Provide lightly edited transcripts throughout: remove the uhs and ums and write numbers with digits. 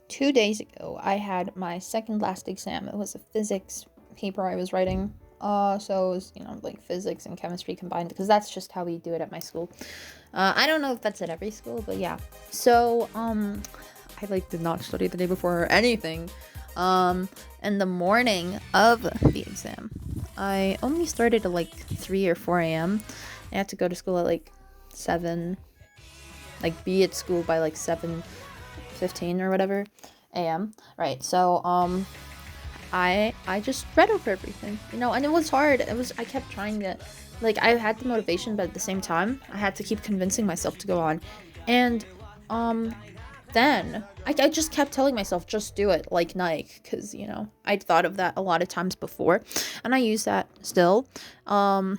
2 days ago, I had my second last exam. It was a physics paper I was writing. So it was, like physics and chemistry combined, because that's just how we do it at my school. I don't know if that's at every school, but yeah. So, I did not study the day before or anything. In the morning of the exam, I only started at 3 or 4 a.m. I had to go to school at 7, be at school by 7:15 or whatever a.m. Right. So I just read over everything, and it was hard. I kept trying to, I had the motivation, but at the same time I had to keep convincing myself to go on. And then I just kept telling myself, just do it, like Nike, because I'd thought of that a lot of times before, and I use that still. And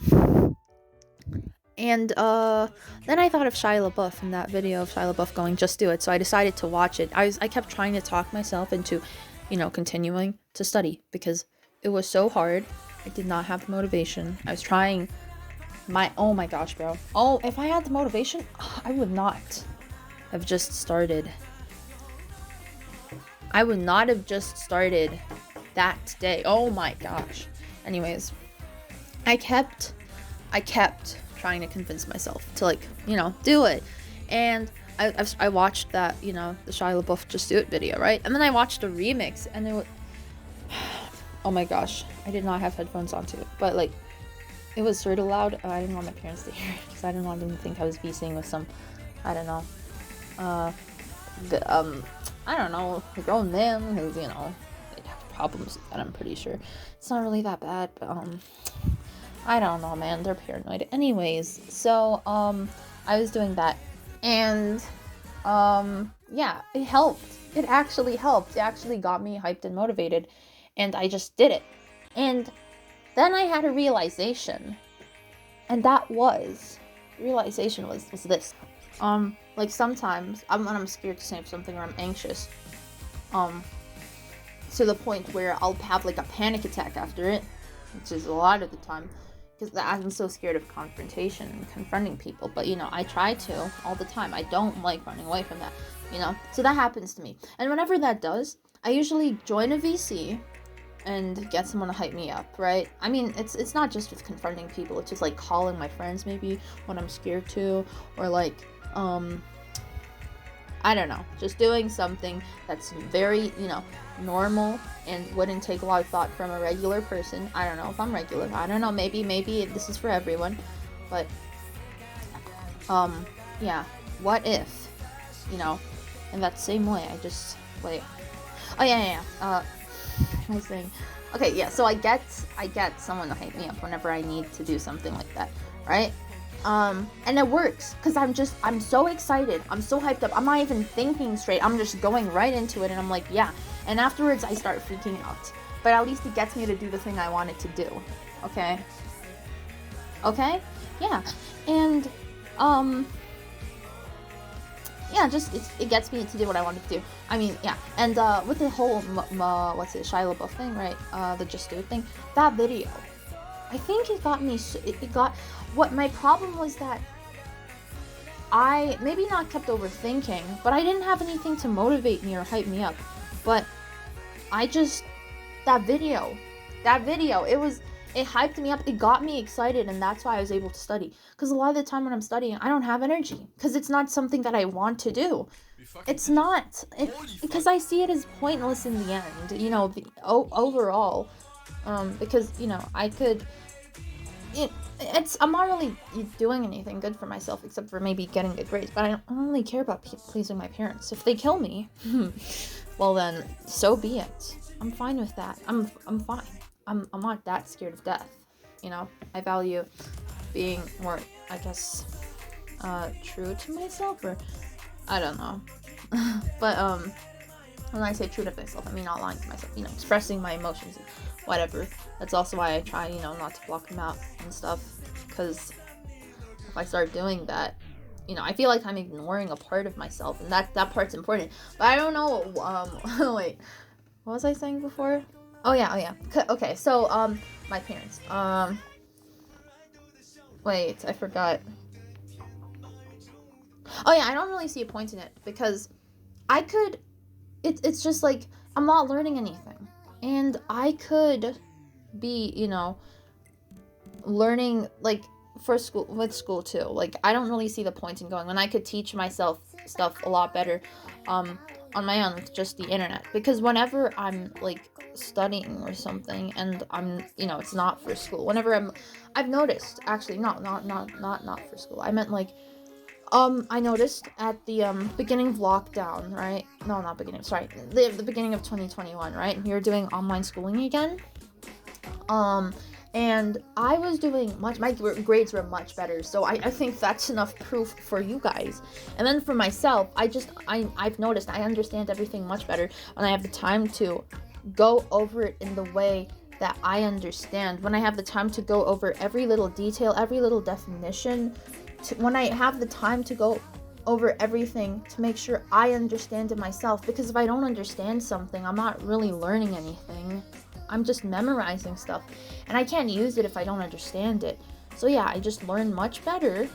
then I thought of Shia LaBeouf and that video of Shia LaBeouf going, just do it. So I decided to watch it. I kept trying to talk myself into, continuing to study, because it was so hard. I did not have the motivation. I was trying oh my gosh, bro. Oh, if I had the motivation, I would not have just started. I would not have just started that day. Oh my gosh. Anyways, I kept trying to convince myself to do it. And I watched that, the Shia LaBeouf Just Do It video, right? And then I watched a remix, and it was, oh my gosh, I did not have headphones on too, but it was sort of loud. I didn't want my parents to hear it, because I didn't want them to think I was VCing with some, I don't know, I don't know, a grown man who's, they'd have problems with that. I'm pretty sure it's not really that bad, but I don't know, man. They're paranoid. Anyways, so, I was doing that, and, yeah, it helped. It actually helped. It actually got me hyped and motivated, and I just did it. And then I had a realization, and realization was this. Sometimes, when I'm scared to say something, or I'm anxious, to the point where I'll have, a panic attack after it, which is a lot of the time, because I'm so scared of confrontation and confronting people. But, I try to all the time. I don't like running away from that, So that happens to me. And whenever that does, I usually join a VC and get someone to hype me up, right? I mean, it's not just with confronting people. It's just, calling my friends maybe when I'm scared to, or, I don't know, just doing something that's very, normal and wouldn't take a lot of thought from a regular person. I don't know if I'm regular. I don't know. Maybe this is for everyone. But, yeah. What if, in that same way, I just, wait. Oh, yeah. Nice thing. Okay, yeah, so I get someone to hype me up whenever I need to do something like that, right? And it works, because I'm so excited. I'm so hyped up. I'm not even thinking straight. I'm just going right into it, and I'm like, yeah. And afterwards, I start freaking out. But at least it gets me to do the thing I wanted to do. Okay? Yeah. And, yeah, just, it gets me to do what I wanted to do. I mean, yeah. And, with the whole, Shia LaBeouf thing, right? The Just Do It thing. That video, I think it got me, what my problem was that I maybe not kept overthinking, but I didn't have anything to motivate me or hype me up. But that video, it hyped me up, it got me excited, and that's why I was able to study. Because a lot of the time when I'm studying, I don't have energy, because it's not something that I want to do. It's not, because I see it as pointless in the end, overall, because, I could, I'm not really doing anything good for myself, except for maybe getting good grades, but I don't really care about pleasing my parents. If they kill me, well then, so be it. I'm fine with that. I'm fine. I'm not that scared of death, I value being more, I guess, true to myself, or, I don't know, but, when I say true to myself, I mean not lying to myself, expressing my emotions and whatever. That's also why I try, not to block them out and stuff, because if I start doing that, I feel like I'm ignoring a part of myself, and that part's important. But I don't know, wait, what was I saying before? Oh yeah. Okay, so, my parents, wait, I forgot. Oh yeah, I don't really see a point in it, because I could it's just like I'm not learning anything. And I could be, learning like for school with school too. Like I don't really see the point in going when I could teach myself stuff a lot better on my own with just the internet. Because whenever I'm like studying or something and I'm, it's not for school. I've noticed actually not for school. I meant like I noticed at the beginning of lockdown, right? No, not beginning. Sorry, the beginning of 2021, right? You're doing online schooling again. And I was doing my grades were much better, so I think that's enough proof for you guys. And then for myself, I've noticed I understand everything much better when I have the time to go over it in the way that I understand. When I have the time to go over every little detail, every little definition, when I have the time to go over everything to make sure I understand it myself. Because if I don't understand something, I'm not really learning anything. I'm just memorizing stuff, and I can't use it if I don't understand it. So yeah, I just learn much better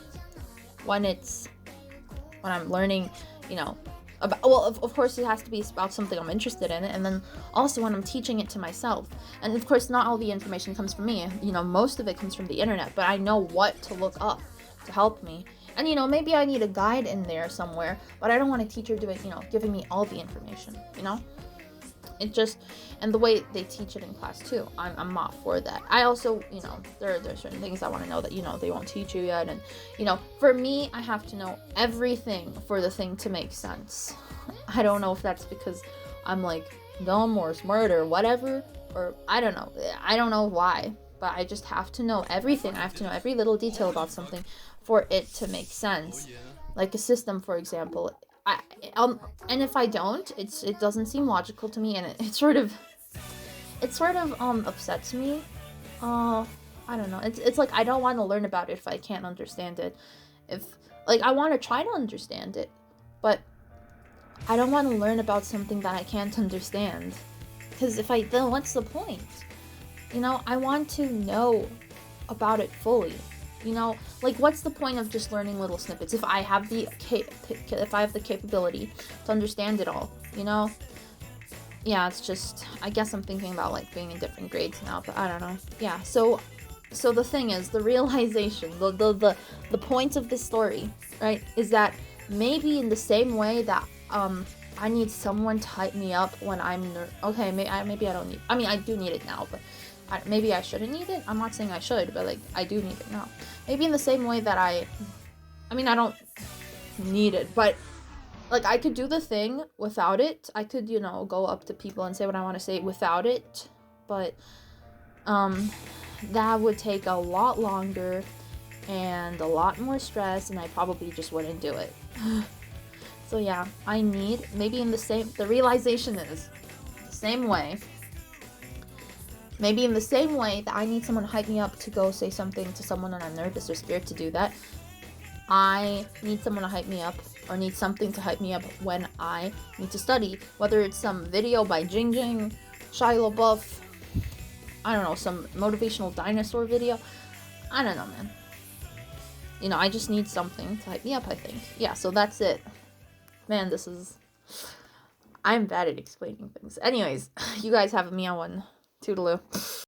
when I'm learning, about, well, of course it has to be about something I'm interested in, and then also when I'm teaching it to myself. And of course not all the information comes from me, most of it comes from the internet, but I know what to look up to help me. And maybe I need a guide in there somewhere, but I don't want a teacher doing, giving me all the information, It just, and the way they teach it in class too, I'm not for that. I also, there are certain things I want to know that, they won't teach you yet. And, for me, I have to know everything for the thing to make sense. I don't know if that's because I'm like dumb or smart or whatever, or I don't know. I don't know why, but I just have to know everything. I have to know every little detail about something for it to make sense. Like a system, for example. And if I don't, it doesn't seem logical to me, and it sort of upsets me. I don't know. It's like I don't want to learn about it if I can't understand it. If like I want to try to understand it, but I don't want to learn about something that I can't understand. Because if I then what's the point? I want to know about it fully. Like what's the point of just learning little snippets if I have the capability to understand it all, Yeah, it's just, I guess I'm thinking about like being in different grades now, but I don't know. Yeah, so the thing is, the realization, the point of this story, right, is that maybe in the same way that I need someone to hype me up when I'm okay, maybe I don't need, I do need it now, but maybe I shouldn't need it. I'm not saying I should, but like I do need it now. Maybe in the same way that I don't need it, but like I could do the thing without it. I could, go up to people and say what I want to say without it, but that would take a lot longer and a lot more stress, and I probably just wouldn't do it. So yeah, I need, maybe the realization is the same way. Maybe in the same way that I need someone to hype me up to go say something to someone and I'm nervous or scared to do that, I need someone to hype me up, or need something to hype me up when I need to study. Whether it's some video by Jing Jing, Shia LaBeouf, I don't know, some motivational dinosaur video. I don't know, man. I just need something to hype me up, I think. Yeah, so that's it. Man, I'm bad at explaining things. Anyways, you guys have a meow one. Toodaloo.